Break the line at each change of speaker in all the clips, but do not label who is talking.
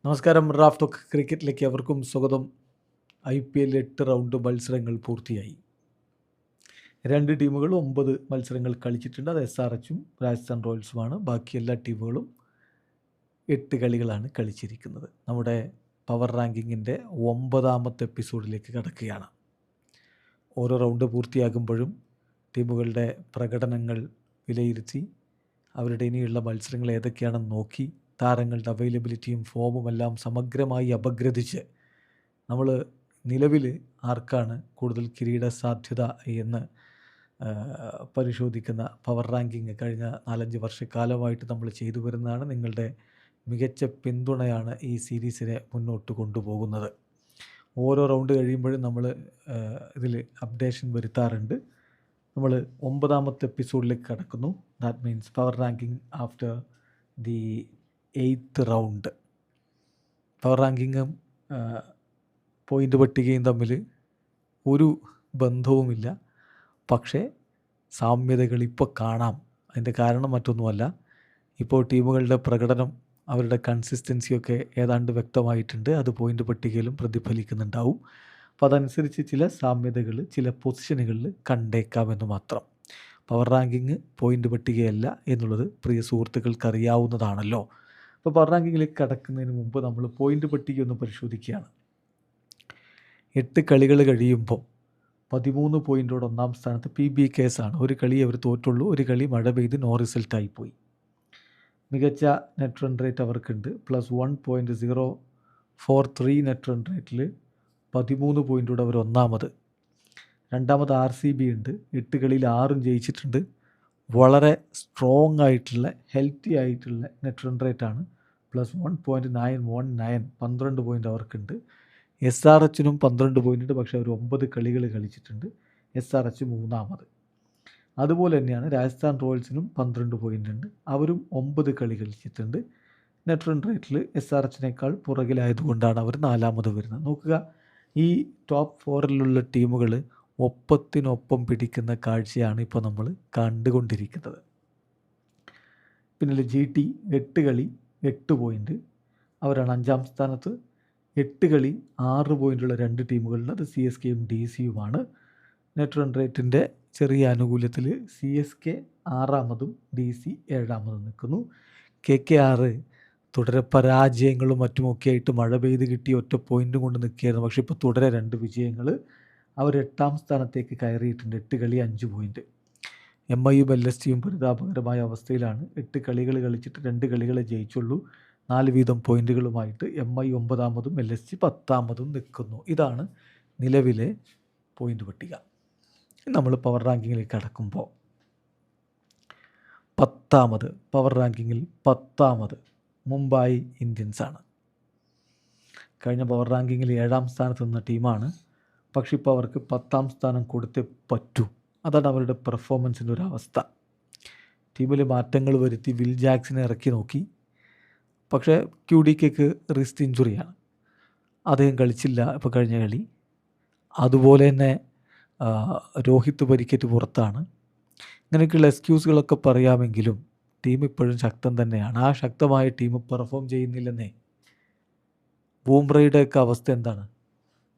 നമസ്കാരം. Raf talk ക്രിക്കറ്റിലേക്ക് അവർക്കും സ്വാഗതം. IPL 8 റൗണ്ട് മത്സരങ്ങൾ പൂർത്തിയായി. 2 ടീമുകൾ 9 മത്സരങ്ങൾ കളിച്ചിട്ടുണ്ട്. അത് SRHും രാജസ്ഥാൻ റോയൽസുമാണ്. ബാക്കി എല്ലാ ടീമുകളും 8 കളികളാണ് കളിച്ചിരിക്കുന്നത്. നമ്മുടെ പവർ റാങ്കിങ്ങിൻ്റെ 9ാമത്തെ എപ്പിസോഡിലേക്ക് കടക്കുകയാണ്. ഓരോ റൗണ്ട് പൂർത്തിയാകുമ്പോഴും ടീമുകളുടെ പ്രകടനങ്ങൾ വിലയിരുത്തി അവരുടെ ഇനിയുള്ള മത്സരങ്ങൾ ഏതൊക്കെയാണെന്ന് നോക്കി താരങ്ങളുടെ അവൈലബിലിറ്റിയും ഫോമും എല്ലാം സമഗ്രമായി അപഗ്രഥിച്ച് നമ്മൾ നിലവിൽ ആർക്കാണ് കൂടുതൽ കിരീട സാധ്യത എന്ന് പരിശോധിക്കുന്ന പവർ റാങ്കിങ് കഴിഞ്ഞ 4-5 വർഷക്കാലമായിട്ട് നമ്മൾ ചെയ്തു വരുന്നതാണ്. നിങ്ങളുടെ മികച്ച പിന്തുണയാണ് ഈ സീരീസിനെ മുന്നോട്ട് കൊണ്ടുപോകുന്നത്. ഓരോ റൗണ്ട് കഴിയുമ്പോഴും നമ്മൾ ഇതിൽ അപ്ഡേഷൻ വരുത്താറുണ്ട്. നമ്മൾ 9ാമത്തെ എപ്പിസോഡിലേക്ക് കടക്കുന്നു. That means power ranking after the 8th round. Power റാങ്കിങ്ങും പോയിൻ്റ് പട്ടികയും തമ്മിൽ ഒരു ബന്ധവുമില്ല. പക്ഷേ സാമ്യതകൾ ഇപ്പോൾ കാണാം. അതിൻ്റെ കാരണം മറ്റൊന്നുമല്ല, ഇപ്പോൾ ടീമുകളുടെ പ്രകടനം, അവരുടെ കൺസിസ്റ്റൻസിയൊക്കെ ഏതാണ്ട് വ്യക്തമായിട്ടുണ്ട്. അത് പോയിൻ്റ് പട്ടികയിലും പ്രതിഫലിക്കുന്നുണ്ടാവും. അപ്പോൾ അതനുസരിച്ച് ചില സാമ്യതകൾ ചില പൊസിഷനുകളിൽ കണ്ടേക്കാമെന്ന് മാത്രം. പവർ റാങ്കിങ് പോയിൻ്റ് പട്ടികയല്ല എന്നുള്ളത് പ്രിയ സുഹൃത്തുക്കൾക്ക് അറിയാവുന്നതാണല്ലോ. അപ്പോൾ പവർ റാങ്കിങ്ങിലേക്ക് കടക്കുന്നതിന് മുമ്പ് നമ്മൾ പോയിൻ്റ് പട്ടിക ഒന്ന് പരിശോധിക്കുകയാണ്. 8 കളികൾ കഴിയുമ്പോൾ 13 പോയിൻറ്റോടെ 1ാം സ്ഥാനത്ത് PBKS ആണ്. ഒരു കളി അവർ തോറ്റുള്ളൂ. ഒരു കളി മഴ പെയ്ത് നോ റിസൾട്ടായിപ്പോയി. മികച്ച നെറ്റ് റൺ റേറ്റ് അവർക്കുണ്ട്. +1.043 നെറ്റ് റൺ റേറ്റിൽ 13 പോയിൻറ്റോടെ അവർ 1ാമത്. 2ാമത് RCB ഉണ്ട്. 8 കളിയിൽ 6 ജയിച്ചിട്ടുണ്ട്. വളരെ സ്ട്രോങ് ആയിട്ടുള്ള ഹെൽത്തി ആയിട്ടുള്ള നെറ്റ് റൺ റേറ്റാണ്. +1.919 12 പോയിൻ്റ് അവർക്കുണ്ട്. SRHനും 12 പോയിൻ്റ്, പക്ഷേ അവർ 9 കളികൾ കളിച്ചിട്ടുണ്ട്. SRH 3ാമത്. അതുപോലെ തന്നെയാണ് രാജസ്ഥാൻ റോയൽസിനും 12 പോയിൻ്റ് ഉണ്ട്. അവരും 9 കളി കളിച്ചിട്ടുണ്ട്. നെറ്റ് റൺ റേറ്റിൽ SRHനേക്കാൾ പുറകിലായതുകൊണ്ടാണ് അവർ 4ാമത് വരുന്നത്. നോക്കുക, ഈ ടോപ്പ് 4ലുള്ള ടീമുകൾ ഒപ്പത്തിനൊപ്പം പിടിക്കുന്ന കാഴ്ചയാണ് ഇപ്പോൾ നമ്മൾ കണ്ടുകൊണ്ടിരിക്കുന്നത്. പിന്നെ GT 8 കളി 8 പോയിൻ്റ്, അവരാണ് 5ാം സ്ഥാനത്ത്. 8 കളി 6 പോയിൻ്റുള്ള 2 ടീമുകളുണ്ട്. അത് CSKയും DCയുമാണ്. നെറ്റ് റൺ റേറ്റിൻ്റെ ചെറിയ ആനുകൂല്യത്തിൽ CSK 6ാമതും DC 7ാമതും നിൽക്കുന്നു. KKR തുടരെ പരാജയങ്ങളും മറ്റുമൊക്കെ ആയിട്ട് മഴ പെയ്ത് കിട്ടി ഒറ്റ പോയിൻ്റും കൊണ്ട് നിൽക്കുകയായിരുന്നു. പക്ഷേ ഇപ്പോൾ തുടരെ 2 വിജയങ്ങൾ. അവർ 8ാം സ്ഥാനത്തേക്ക് കയറിയിട്ടുണ്ട്. 8 കളി 5 പോയിൻ്റ്. MIയും LSTയും പരിതാപകരമായ അവസ്ഥയിലാണ്. 8 കളികൾ കളിച്ചിട്ട് 2 കളികളെ ജയിച്ചുള്ളൂ. 4 വീതം പോയിൻ്റുകളുമായിട്ട് MI 9ാമതും LST 10ാമതും നിൽക്കുന്നു. ഇതാണ് നിലവിലെ പോയിൻ്റ് പട്ടിക. നമ്മൾ പവർ റാങ്കിങ്ങിലേക്ക് കടക്കുമ്പോൾ 10ാമത്, പവർ റാങ്കിങ്ങിൽ 10ാമത് മുംബൈ ഇന്ത്യൻസ് ആണ്. കഴിഞ്ഞ പവർ റാങ്കിങ്ങിൽ 7ാം സ്ഥാനത്ത് നിന്ന ടീമാണ്. പക്ഷെ ഇപ്പോൾ അവർക്ക് 10ാം സ്ഥാനം കൊടുത്തേ പറ്റൂ. അതാണ് അവരുടെ പെർഫോമൻസിൻ്റെ ഒരു അവസ്ഥ. ടീമിൽ മാറ്റങ്ങൾ വരുത്തി വിൽ ജാക്സിനെ ഇറക്കി നോക്കി. പക്ഷേ QDKക്ക് റിസ്റ്റ് ഇഞ്ചുറിയാണ്. അദ്ദേഹം കളിച്ചില്ല ഇപ്പോൾ കഴിഞ്ഞ കളി. അതുപോലെ തന്നെ രോഹിത് പരിക്കേറ്റ് പുറത്താണ്. ഇങ്ങനെയൊക്കെയുള്ള എക്സ്ക്യൂസുകളൊക്കെ പറയാമെങ്കിലും ടീം ഇപ്പോഴും ശക്തം തന്നെയാണ്. ആ ശക്തമായ ടീം പെർഫോം ചെയ്യുന്നില്ലെന്നേ. ബൂംറയുടെയൊക്കെ അവസ്ഥ എന്താണ്?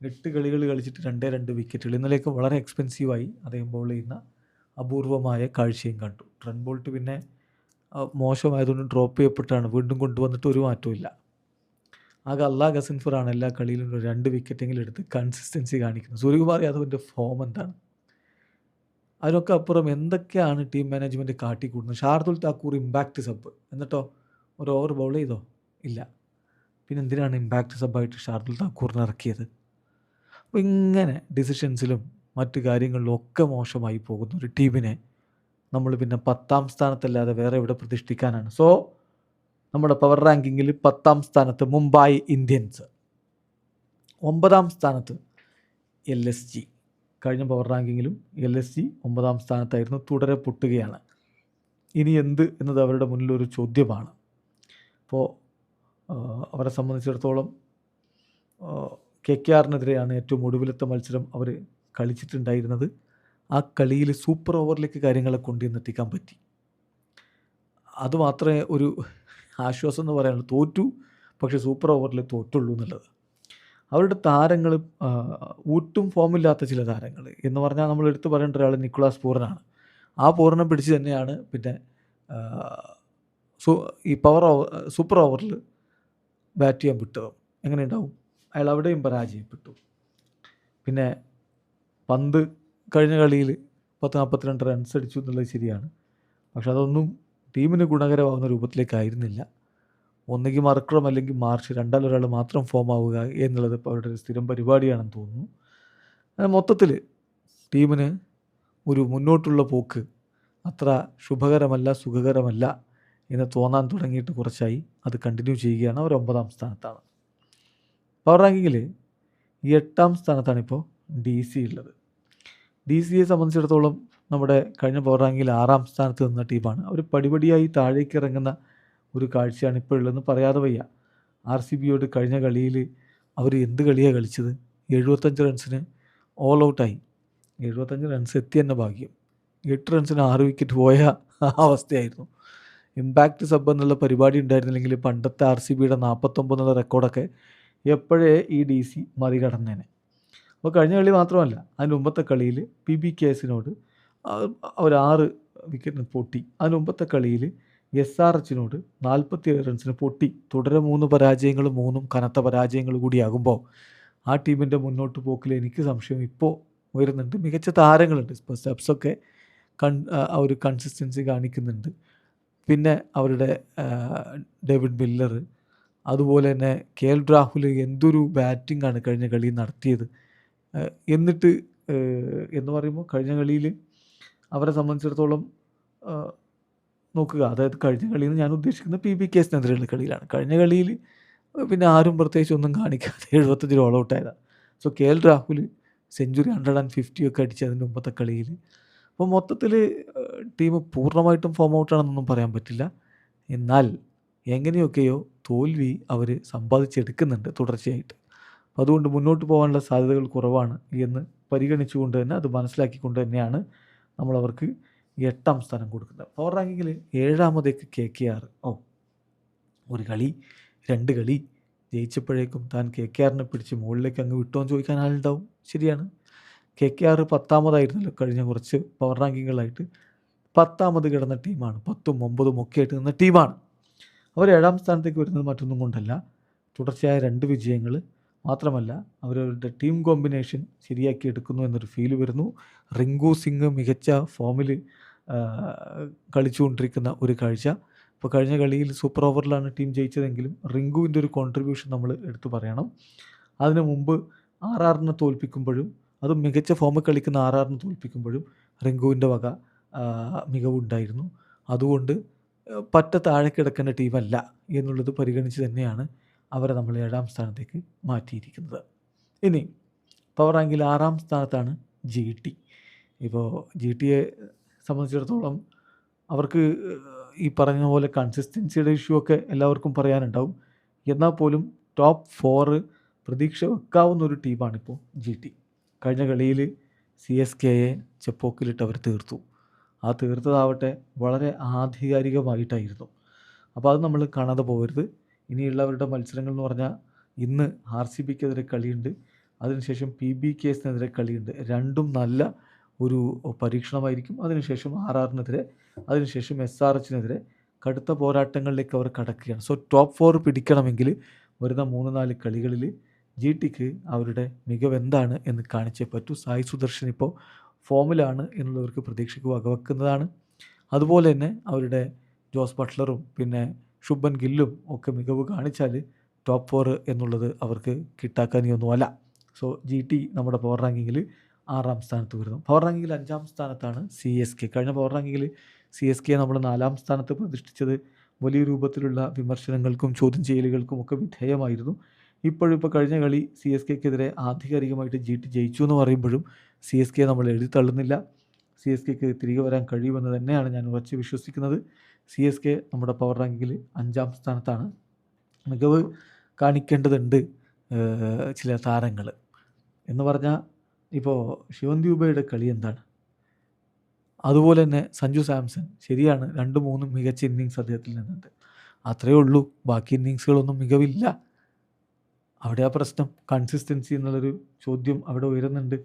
8 കളികൾ കളിച്ചിട്ട് 2 വിക്കറ്റുകൾ. ഇന്നലെയൊക്കെ വളരെ എക്സ്പെൻസീവായി അദ്ദേഹം ബോൾ ചെയ്യുന്ന അപൂർവമായ കാഴ്ചയും കണ്ടു. ട്രെൻറ്റ് ബോൾട്ട് പിന്നെ മോശമായതുകൊണ്ട് ഡ്രോപ്പ് ചെയ്യപ്പെട്ടാണ്. വീണ്ടും കൊണ്ടുവന്നിട്ട് ഒരു മാറ്റവും. ആകെ അല്ലാ ഗസിൻഫറാണ് എല്ലാ കളിയിലും 2 വിക്കറ്റെങ്കിലും എടുത്ത് കൺസിസ്റ്റൻസി കാണിക്കുന്നത്. സൂര്യകുമാർ യാദവിൻ്റെ ഫോം എന്താണ്? അതിനൊക്കെ അപ്പുറം എന്തൊക്കെയാണ് ടീം മാനേജ്മെൻറ്റ് കാട്ടിക്കൂട്ടുന്നത്? ഷാർദുൽ താക്കൂർ ഇമ്പാക്റ്റ് സബ്, എന്നിട്ടോ ഒരു ഓവർ ബൗൾ ചെയ്തോ? ഇല്ല. പിന്നെ എന്തിനാണ് ഇമ്പാക്റ്റ് സബ്ബായിട്ട് ഷാർദുൽ താക്കൂറിനെ ഇറക്കിയത്? അപ്പോൾ ഇങ്ങനെ ഡിസിഷൻസിലും മറ്റു കാര്യങ്ങളിലും ഒക്കെ മോശമായി പോകുന്ന ഒരു ടീമിനെ നമ്മൾ പിന്നെ 10ാം സ്ഥാനത്തല്ലാതെ വേറെ എവിടെ പ്രതിഷ്ഠിക്കാനാണ്? സോ നമ്മുടെ പവർ റാങ്കിങ്ങിൽ 10ാം സ്ഥാനത്ത് മുംബൈ ഇന്ത്യൻസ്, 9ാം സ്ഥാനത്ത് LSG. കഴിഞ്ഞ പവർ റാങ്കിങ്ങിലും LSG 9ാം സ്ഥാനത്തായിരുന്നു. തുടരെ പൊട്ടുകയാണ്. ഇനി എന്ത് എന്നത് അവരുടെ മുന്നിലൊരു ചോദ്യമാണ്. അപ്പോൾ അവരെ സംബന്ധിച്ചിടത്തോളം KKRനെതിരെയാണ് ഏറ്റവും ഒടുവിലത്തെ മത്സരം അവർ കളിച്ചിട്ടുണ്ടായിരുന്നത്. ആ കളിയിൽ സൂപ്പർ ഓവറിലേക്ക് കാര്യങ്ങളെ കൊണ്ടുവന്നെത്തിക്കാൻ പറ്റി. അതുമാത്രമേ ഒരു ആശ്വാസം എന്ന് പറയാനുള്ളൂ. തോറ്റു, പക്ഷേ സൂപ്പർ ഓവറിൽ തോറ്റുള്ളൂ എന്നുള്ളത്. അവരുടെ താരങ്ങൾ ഒട്ടും ഫോമില്ലാത്ത ചില താരങ്ങൾ എന്ന് പറഞ്ഞാൽ നമ്മൾ എടുത്തു പറയേണ്ട ഒരാൾ നിക്കോളാസ് പൂറനാണ്. ആ പൂറനെ പിടിച്ച് തന്നെയാണ് പിന്നെ ഈ സൂപ്പർ ഓവറിൽ ബാറ്റ് ചെയ്യാൻ വിട്ടത്. എങ്ങനെ ഉണ്ടാവും? അയാൾ അവിടെയും പരാജയപ്പെട്ടു. പിന്നെ പന്ത് കഴിഞ്ഞ കളിയിൽ 42 റൺസ് അടിച്ചു എന്നുള്ളത് ശരിയാണ്. പക്ഷെ അതൊന്നും ടീമിന് ഗുണകരമാവുന്ന രൂപത്തിലേക്കായിരുന്നില്ല. ഒന്നുകിൽ മർക്രം അല്ലെങ്കിൽ മാർഷ്, രണ്ടാലൊരാൾ മാത്രം ഫോം ആവുക എന്നുള്ളത് ഇപ്പോൾ അവരുടെ ഒരു സ്ഥിരം പരിപാടിയാണെന്ന് തോന്നുന്നു. മൊത്തത്തിൽ ടീമിന് ഒരു മുന്നോട്ടുള്ള പോക്ക് അത്ര ശുഭകരമല്ല, സുഖകരമല്ല എന്ന് തോന്നാൻ തുടങ്ങിയിട്ട് കുറച്ചായി. അത് കണ്ടിന്യൂ ചെയ്യുകയാണ്. അവർ 9ാം സ്ഥാനത്താണ്. പവർ റാങ്കിങ്ങിൽ 8ാം സ്ഥാനത്താണിപ്പോൾ DC ഉള്ളത്. DCയെ സംബന്ധിച്ചിടത്തോളം നമ്മുടെ കഴിഞ്ഞ പവർ റാങ്കിങ്ങിൽ 6ാം സ്ഥാനത്ത് നിന്ന ടീമാണ്. അവർ പടിപടിയായി താഴേക്ക് ഇറങ്ങുന്ന ഒരു കാഴ്ചയാണ് ഇപ്പോൾ ഉള്ളതെന്ന് പറയാതെ വയ്യ. RCBയോട് കഴിഞ്ഞ കളിയിൽ അവർ എന്ത് കളിയാണ് കളിച്ചത്? 75 റൺസിന് ഓൾ ഔട്ടായി. 75 റൺസ് എത്തി തന്നെ ഭാഗ്യം. 8 റൺസിന് 6 വിക്കറ്റ് പോയ അവസ്ഥയായിരുന്നു. ഇമ്പാക്റ്റ് സബ് എന്നുള്ള പരിപാടി ഉണ്ടായിരുന്നില്ലെങ്കിൽ പണ്ടത്തെ RCBയുടെ 49 എന്നുള്ള റെക്കോർഡൊക്കെ എപ്പോഴേ ഈ DC മറികടന്നേനെ. അപ്പോൾ കഴിഞ്ഞ കളി മാത്രമല്ല, അതിന് മുമ്പത്തെ കളിയിൽ PBKSനോട് അവർ 6 വിക്കറ്റിന് പൊട്ടി. അതിന് മുമ്പത്തെ കളിയിൽ SRHനോട് 47 റൺസിന് പൊട്ടി. തുടരെ 3 പരാജയങ്ങളും 3 കനത്ത പരാജയങ്ങൾ കൂടിയാകുമ്പോൾ ആ ടീമിൻ്റെ മുന്നോട്ട് പോക്കിൽ എനിക്ക് സംശയം ഇപ്പോൾ വരുന്നുണ്ട്. മികച്ച താരങ്ങളുണ്ട്. ഇപ്പോൾ സ്റ്റെപ്സൊക്കെ ഒരു കൺസിസ്റ്റൻസി കാണിക്കുന്നുണ്ട്. പിന്നെ അവരുടെ ഡേവിഡ് മില്ലർ, അതുപോലെ തന്നെ KL രാഹുൽ എന്തൊരു ബാറ്റിംഗ് ആണ് കഴിഞ്ഞ കളിയിൽ നടത്തിയത്. എന്നിട്ട് എന്ന് പറയുമ്പോൾ കഴിഞ്ഞ കളിയിൽ അവരെ സംബന്ധിച്ചിടത്തോളം നോക്കുക, അതായത് കഴിഞ്ഞ കളിയിൽ നിന്ന് ഞാൻ ഉദ്ദേശിക്കുന്നത് PBKSനെതിരെയുള്ള കളിയിലാണ്. കഴിഞ്ഞ കളിയിൽ പിന്നെ ആരും പ്രത്യേകിച്ച് ഒന്നും കാണിക്കാതെ 75 ഓൾ ഔട്ടായതാണ്. സോ KL രാഹുൽ സെഞ്ചുറി 150 ഒക്കെ അടിച്ച് അതിൻ്റെ മുമ്പത്തെ കളിയിൽ. അപ്പോൾ മൊത്തത്തിൽ ടീം പൂർണ്ണമായിട്ടും ഫോം ഔട്ടാണെന്നൊന്നും പറയാൻ പറ്റില്ല. എന്നാൽ എങ്ങനെയൊക്കെയോ തോൽവി അവർ സമ്പാദിച്ചെടുക്കുന്നുണ്ട് തുടർച്ചയായിട്ട്. അതുകൊണ്ട് മുന്നോട്ട് പോകാനുള്ള സാധ്യതകൾ കുറവാണ് എന്ന് പരിഗണിച്ചുകൊണ്ട് തന്നെ, അത് മനസ്സിലാക്കിക്കൊണ്ട് തന്നെയാണ് നമ്മളവർക്ക് 8ാം സ്ഥാനം കൊടുക്കുന്നത്. പവർ റാങ്കിങ്ങിൽ 7ാമതേക്ക് KKR. ഒരു കളി 2 കളി ജയിച്ചപ്പോഴേക്കും താൻ KKRനെ പിടിച്ച് മുകളിലേക്ക് അങ്ങ് വിട്ടോന്ന് ചോദിക്കാൻ ആളുണ്ടാവും. ശരിയാണ്. KKR 10ാമതായിരുന്നല്ലോ കഴിഞ്ഞ കുറച്ച് പവർ റാങ്കിങ്ങുകളായിട്ട്. 10ാമത് കിടന്ന ടീമാണ്. 10ഉം 9ഉം ഒക്കെ ആയിട്ട് നിന്ന ടീമാണ്. അവർ 7ാം സ്ഥാനത്തേക്ക് വരുന്നത് മറ്റൊന്നും കൊണ്ടല്ല, തുടർച്ചയായ 2 വിജയങ്ങൾ മാത്രമല്ല, അവരവരുടെ ടീം കോമ്പിനേഷൻ ശരിയാക്കി എടുക്കുന്നു എന്നൊരു ഫീൽ വരുന്നു. റിങ്കു സിംഗ് മികച്ച ഫോമിൽ കളിച്ചുകൊണ്ടിരിക്കുന്ന ഒരു കാഴ്ച. ഇപ്പോൾ കഴിഞ്ഞ കളിയിൽ സൂപ്പർ ഓവറിലാണ് ടീം ജയിച്ചതെങ്കിലും റിങ്കുവിൻ്റെ ഒരു കോൺട്രിബ്യൂഷൻ നമ്മൾ എടുത്തു പറയണം. അതിനു മുമ്പ് RRനെ തോൽപ്പിക്കുമ്പോഴും, അതും മികച്ച ഫോമിൽ കളിക്കുന്ന RRനെ തോൽപ്പിക്കുമ്പോഴും റിങ്കുവിൻ്റെ വക മികവുണ്ടായിരുന്നു. അതുകൊണ്ട് പറ്റ താഴെ കിടക്കേണ്ട ടീമല്ല എന്നുള്ളത് പരിഗണിച്ച് തന്നെയാണ് അവരെ നമ്മൾ 7ാം സ്ഥാനത്തേക്ക് മാറ്റിയിരിക്കുന്നത്. ഇനി പവർ റാങ്കിൽ 6ാം സ്ഥാനത്താണ് GT. ഇപ്പോൾ GTയെ സംബന്ധിച്ചിടത്തോളം അവർക്ക് ഈ പറഞ്ഞ പോലെ കൺസിസ്റ്റൻസിയുടെ ഇഷ്യൂ ഒക്കെ എല്ലാവർക്കും പറയാനുണ്ടാവും. എന്നാൽ പോലും ടോപ്പ് 4 പ്രതീക്ഷ വെക്കാവുന്ന ഒരു ടീമാണിപ്പോൾ GT. കഴിഞ്ഞ കളിയിൽ CSKയെ ചെപ്പോക്കിലിട്ട് അവർ തീർത്തു. ആ തീർത്തതാവട്ടെ വളരെ ആധികാരികമായിട്ടായിരുന്നു. അപ്പോൾ അത് നമ്മൾ കാണാതെ പോകരുത്. ഇനിയുള്ളവരുടെ മത്സരങ്ങൾ എന്ന് പറഞ്ഞാൽ ഇന്ന് RCBക്കെതിരെ കളിയുണ്ട്, അതിനുശേഷം PBKSനെതിരെ കളിയുണ്ട്. രണ്ടും നല്ല ഒരു പരീക്ഷണമായിരിക്കും. അതിനുശേഷം RRനെതിരെ, അതിനുശേഷം SRHനെതിരെ കടുത്ത പോരാട്ടങ്ങളിലേക്ക് അവർ കടക്കുകയാണ്. സോ ടോപ്പ് 4 പിടിക്കണമെങ്കിൽ വരുന്ന 3-4 കളികളിൽ GTക്ക് അവരുടെ മികവെന്താണ് എന്ന് കാണിച്ചേ പറ്റൂ. സായി സുദർശൻ ഇപ്പോൾ ഫോമിലാണ് എന്നുള്ളവർക്ക് പ്രതീക്ഷയ്ക്ക് വകവെക്കുന്നതാണ്. അതുപോലെ തന്നെ അവരുടെ ജോസ് ബട്ട്ലറും പിന്നെ ശുഭൻ ഗില്ലും ഒക്കെ മികവ് കാണിച്ചാൽ ടോപ്പ് 4 എന്നുള്ളത് അവർക്ക് കിട്ടാക്കാനിയൊന്നുമല്ല. സോ GT നമ്മുടെ പവർ റാങ്കിങ്ങിൽ 6ാം സ്ഥാനത്ത് വരുന്നു. പവർ റാങ്കിങ്ങിൽ 5ാം സ്ഥാനത്താണ് CSK. കഴിഞ്ഞ പവർ റാങ്കിങ്ങിൽ CSK നമ്മൾ 4ാം സ്ഥാനത്ത് പ്രതിഷ്ഠിച്ചത് വലിയ രൂപത്തിലുള്ള വിമർശനങ്ങൾക്കും ചോദ്യം ചെയ്യലുകൾക്കും ഒക്കെ വിധേയമായിരുന്നു. ഇപ്പോൾ കഴിഞ്ഞ കളി CSKക്കെതിരെ ആധികാരികമായിട്ട് GT ജയിച്ചു എന്ന് പറയുമ്പോഴും CSK നമ്മൾ എഴുതി തള്ളുന്നില്ല. CSKക്ക് തിരികെ വരാൻ കഴിയുമെന്ന് തന്നെയാണ് ഞാൻ ഉറച്ച് വിശ്വസിക്കുന്നത്. CSK നമ്മുടെ പവർ റാങ്കിങ്ങിൽ 5ാം സ്ഥാനത്താണ്. മികവ് കാണിക്കേണ്ടതുണ്ട് ചില താരങ്ങൾ എന്ന് പറഞ്ഞാൽ, ഇപ്പോൾ ശിവൻ ദ്യൂബയുടെ കളി എന്താണ്? അതുപോലെ തന്നെ സഞ്ജു സാംസൺ, ശരിയാണ് 2-3 മികച്ച ഇന്നിങ്സ് അദ്ദേഹത്തിൽ നിന്നുണ്ട്. അത്രയേ ഉള്ളൂ. ബാക്കി ഇന്നിങ്സുകളൊന്നും മികവില്ല. അവിടെ ആ പ്രശ്നം. കൺസിസ്റ്റൻസി എന്നുള്ളൊരു ചോദ്യം അവിടെ ഉയരുന്നുണ്ട്.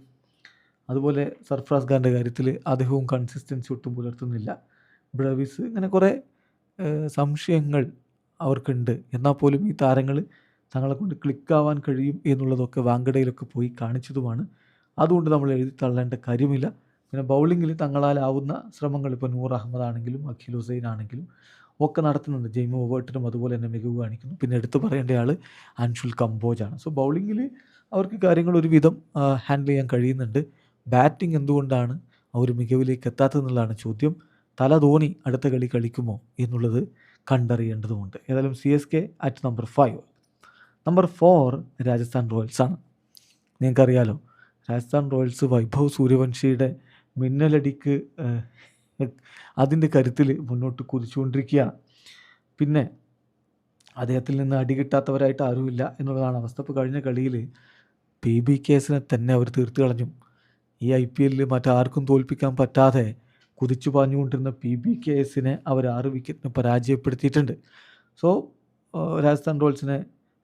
അതുപോലെ സർഫ്രാസ് ഖാൻ്റെ കാര്യത്തിൽ അദ്ദേഹവും കൺസിസ്റ്റൻസി ഒട്ടും പുലർത്തുന്നില്ല. ബ്രവിസ് ഇങ്ങനെ കുറേ സംശയങ്ങൾ അവർക്കുണ്ട്. എന്നാൽ പോലും ഈ താരങ്ങൾ തങ്ങളെ കൊണ്ട് ക്ലിക്കാവാൻ കഴിയും എന്നുള്ളതൊക്കെ വാങ്കഡയിലൊക്കെ പോയി കാണിച്ചതുമാണ്. അതുകൊണ്ട് നമ്മൾ എഴുതി തള്ളേണ്ട കാര്യമില്ല. പിന്നെ ബൗളിങ്ങിൽ തങ്ങളാലാവുന്ന ശ്രമങ്ങൾ ഇപ്പോൾ നൂർ അഹമ്മദ് ആണെങ്കിലും അഖിൽ ഹുസൈൻ ആണെങ്കിലും ഒക്കെ നടത്തുന്നുണ്ട്. ജെയ്മി ഓവേർട്ടനും അതുപോലെ തന്നെ മികവ് കാണിക്കുന്നു. പിന്നെ എടുത്തു പറയേണ്ട ആൾ അൻഷുൽ കംബോജാണ്. സോ ബൗളിങ്ങിൽ അവർക്ക് കാര്യങ്ങൾ ഒരുവിധം ഹാൻഡിൽ ചെയ്യാൻ കഴിയുന്നുണ്ട്. ബാറ്റിംഗ് എന്തുകൊണ്ടാണ് ആ ഒരു മികവിലേക്ക് എത്താത്തതെന്നുള്ളതാണ് ചോദ്യം. തല ധോണി അടുത്ത കളി കളിക്കുമോ എന്നുള്ളത് കണ്ടറിയേണ്ടതുമുണ്ട്. ഏതായാലും CSK at number 5. Number 4 Rajasthan റോയൽസാണ്. നിങ്ങൾക്കറിയാലോ, രാജസ്ഥാൻ റോയൽസ് വൈഭവ് സൂര്യവംശിയുടെ മിന്നലടിക്ക് അതിൻ്റെ കരുത്തിൽ മുന്നോട്ട് കുതിച്ചുകൊണ്ടിരിക്കുകയാണ്. പിന്നെ അദ്ദേഹത്തിൽ നിന്ന് അടി കിട്ടാത്തവരായിട്ട് ആരുമില്ല എന്നുള്ളതാണ് അവസ്ഥ. ഇപ്പോൾ കഴിഞ്ഞ കളിയിൽ PBKസിനെ തന്നെ അവർ തീർത്ത് കളഞ്ഞു. ഈ IPL മറ്റാർക്കും തോൽപ്പിക്കാൻ പറ്റാതെ കുതിച്ചു പാഞ്ഞുകൊണ്ടിരുന്ന PBKസിനെ അവർ 6 വിക്കറ്റിന് പരാജയപ്പെടുത്തിയിട്ടുണ്ട്. സോ രാജസ്ഥാൻ റോയൽസിനെ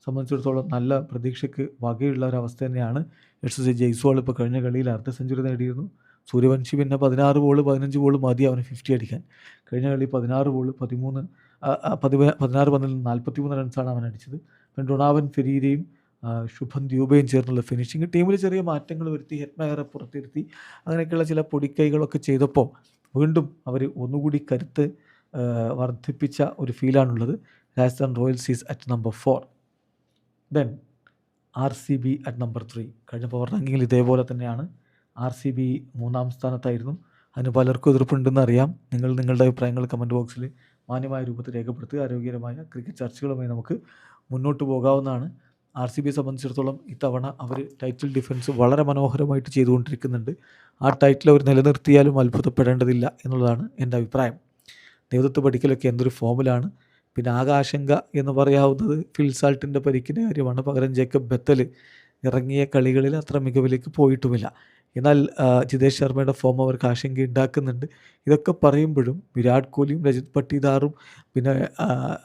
സംബന്ധിച്ചിടത്തോളം നല്ല പ്രതീക്ഷയ്ക്ക് വകയുള്ള ഒരവസ്ഥ തന്നെയാണ്. SSC ജയ്സ്വാൾ ഇപ്പോൾ കഴിഞ്ഞ കളിയിൽ അർദ്ധ സെഞ്ചുറി നേടിയിരുന്നു. സൂര്യവംശി പിന്നെ 16 ബോൾ 15 ബോൾ മതി അവന് 50 അടിക്കാൻ. കഴിഞ്ഞ കളി 16 ബോൾ 16 പന്തിൽ 43 റൺസാണ് അവൻ അടിച്ചത്. പിന്നെ ഡൊണാവൻ ഫെരീരയും ശുഭൻ ദ്യൂബയും ചേർന്നുള്ള ഫിനിഷിങ്. ടീമിൽ ചെറിയ മാറ്റങ്ങൾ വരുത്തി, ഹെറ്റ്മയറെ പുറത്തിരുത്തി, അങ്ങനെയൊക്കെയുള്ള ചില പൊടിക്കൈകളൊക്കെ ചെയ്തപ്പോൾ വീണ്ടും അവർ ഒന്നുകൂടി കരുത്ത് വർദ്ധിപ്പിച്ച ഒരു ഫീലാണുള്ളത്. Rajasthan Royals is at number 4. Then RCB at number 3. കഴിഞ്ഞ പവർ റാങ്കിങ്ങിൽ ഇതേപോലെ തന്നെയാണ്. RCB 3-ാം സ്ഥാനത്തായിരുന്നു. അതിന് പലർക്കും എതിർപ്പുണ്ടെന്ന് അറിയാം. നിങ്ങൾ നിങ്ങളുടെ അഭിപ്രായങ്ങൾ കമൻറ്റ് ബോക്സിൽ മാന്യമായ രൂപത്തിൽ രേഖപ്പെടുത്തുക. ആരോഗ്യകരമായ ക്രിക്കറ്റ് ചർച്ചകളുമായി നമുക്ക് മുന്നോട്ട് പോകാവുന്നതാണ്. RCBയെ സംബന്ധിച്ചിടത്തോളം ഇത്തവണ അവർ ടൈറ്റിൽ ഡിഫൻസ് വളരെ മനോഹരമായിട്ട് ചെയ്തുകൊണ്ടിരിക്കുന്നുണ്ട്. ആ ടൈറ്റിൽ അവർ നിലനിർത്തിയാലും അത്ഭുതപ്പെടേണ്ടതില്ല എന്നുള്ളതാണ് എൻ്റെ അഭിപ്രായം. ദേവദത്ത് പടിക്കലൊക്കെ എന്തൊരു ഫോമിലാണ്. പിന്നെ ആകാശങ്ക എന്ന് പറയാവുന്നത് ഫിൽസാൾട്ടിൻ്റെ പരിക്കിൻ്റെ കാര്യമാണ്. പകരം ജേക്കബ് ബത്തൽ ഇറങ്ങിയ കളികളിൽ അത്ര മികവിലേക്ക് പോയിട്ടുമില്ല. എന്നാൽ ജിതേഷ് ശർമ്മയുടെ ഫോം അവർക്ക് ആശങ്ക ഉണ്ടാക്കുന്നുണ്ട്. ഇതൊക്കെ പറയുമ്പോഴും വിരാട് കോഹ്ലിയും രജത് പട്ടീദാറും പിന്നെ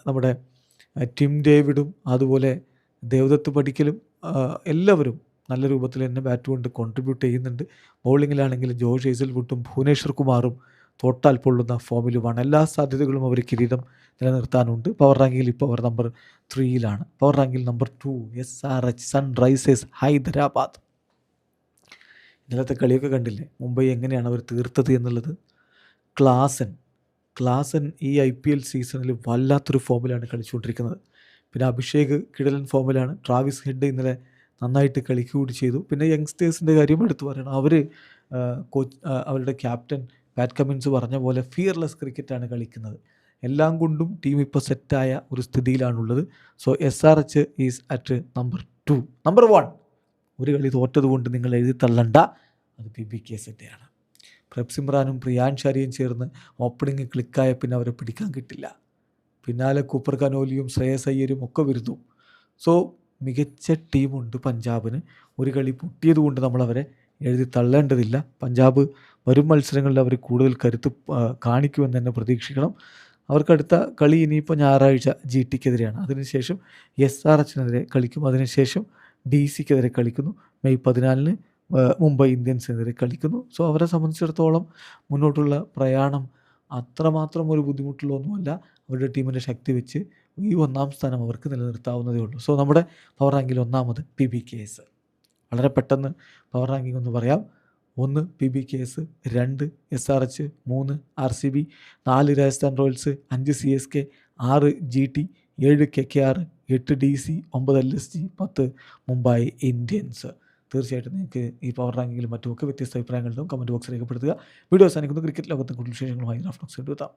നമ്മുടെ ടിം ഡേവിഡും അതുപോലെ ദേവദത്ത് പടിക്കലും എല്ലാവരും നല്ല രൂപത്തിൽ തന്നെ ബാറ്റ് കൊണ്ട് കോൺട്രിബ്യൂട്ട് ചെയ്യുന്നുണ്ട്. ബൗളിങ്ങിലാണെങ്കിൽ ജോഷ് ഹേസൽവുഡും ഭുവനേശ്വർ കുമാറും തോട്ടാൽ പൊള്ളുന്ന ഫോമിലുമാണ്. എല്ലാ സാധ്യതകളും അവർ കിരീടം നിലനിർത്താനുണ്ട്. പവർ റാങ്കിങ്ങിൽ ഇപ്പോൾ അവർ നമ്പർ 3-ലാണ്. പവർ റാങ്കിൽ നമ്പർ 2 SRH സൺറൈസേഴ്സ് ഹൈദരാബാദ്. ഇന്നലത്തെ കളിയൊക്കെ കണ്ടില്ലേ, മുംബൈ എങ്ങനെയാണ് അവർ തീർത്തത് എന്നുള്ളത്. ക്ലാസൻ ഈ IPL സീസണിൽ വല്ലാത്തൊരു ഫോമിലാണ് കളിച്ചുകൊണ്ടിരിക്കുന്നത്. പിന്നെ അഭിഷേക് കിടലൻ ഫോമിലാണ്. ട്രാവിസ് ഹെഡ് ഇന്നലെ നന്നായിട്ട് കളിക്കുക കൂടി ചെയ്തു. പിന്നെ യങ്സ്റ്റേഴ്സിൻ്റെ കാര്യം എടുത്തു പറയണം. അവർ അവരുടെ ക്യാപ്റ്റൻ പാറ്റ് കമ്മിൻസ് പറഞ്ഞ പോലെ ഫിയർലെസ് ക്രിക്കറ്റാണ് കളിക്കുന്നത്. എല്ലാം കൊണ്ടും ടീം ഇപ്പോൾ സെറ്റായ ഒരു സ്ഥിതിയിലാണുള്ളത്. So SRH is at number 2. Number 1 ഒരു കളി തോറ്റത് കൊണ്ട് നിങ്ങൾ എഴുതി തള്ളണ്ട, അത് PBKസിൻ്റെയാണ്. പ്രഭ് സിമ്രാനും പ്രിയാൻ ഷാരിയും ചേർന്ന് ഓപ്പണിങ് ക്ലിക്കായ പിന്നെ അവരെ പിടിക്കാൻ കിട്ടില്ല. പിന്നാലെ കൂപ്പർ കനോലിയും ശ്രേയസ് അയ്യരും ഒക്കെ വരുന്നു. സോ മികച്ച ടീമുണ്ട് പഞ്ചാബിന്. ഒരു കളി പൊട്ടിയത് കൊണ്ട് നമ്മളവരെ എഴുതി തള്ളേണ്ടതില്ല. പഞ്ചാബ് വരും മത്സരങ്ങളിൽ അവർ കൂടുതൽ കരുത്ത് കാണിക്കുമെന്ന് തന്നെ പ്രതീക്ഷിക്കണം. അവർക്കടുത്ത കളി ഇനിയിപ്പോൾ ഞായറാഴ്ച GTക്കെതിരെയാണ്. അതിനുശേഷം SRHനെതിരെ കളിക്കും. അതിനുശേഷം DCക്കെതിരെ കളിക്കുന്നു. മെയ് 14 മുംബൈ ഇന്ത്യൻസിനെതിരെ കളിക്കുന്നു. സോ അവരെ സംബന്ധിച്ചിടത്തോളം മുന്നോട്ടുള്ള പ്രയാണം അത്രമാത്രം ഒരു ബുദ്ധിമുട്ടുള്ളതൊന്നുമല്ല. അവരുടെ ടീമിൻ്റെ ശക്തി വെച്ച് ഈ 1-ാം സ്ഥാനം അവർക്ക് നിലനിർത്താവുന്നതേ ഉള്ളൂ. സോ നമ്മുടെ പവർ റാങ്കിൽ 1-ാമത് PBKs. വളരെ പെട്ടെന്ന് പവർ റാങ്കിങ് ഒന്ന് പറയാം. 1 PBKs, 2 SRH, 3 RCB, 4 Rajasthan Royals, 5 CSK, 6 GT, 7 KKR, 8 DC, 9 LSG, 10 Mumbai Indians. തീർച്ചയായിട്ടും നിങ്ങൾക്ക് ഈ പവർ റാങ്കിങ്ങിലും മറ്റുമൊക്കെ വ്യത്യസ്ത അഭിപ്രായങ്ങളും കമൻറ്റ് ബോക്സിൽ രേഖപ്പെടുത്തുക. വീഡിയോ അവസാനിക്കുന്നു. ക്രിക്കറ്റ് ലോകത്തെ കൂടുതൽ വിശേഷങ്ങളുമായി റാഫ്റ്റോക്സ് എത്താം.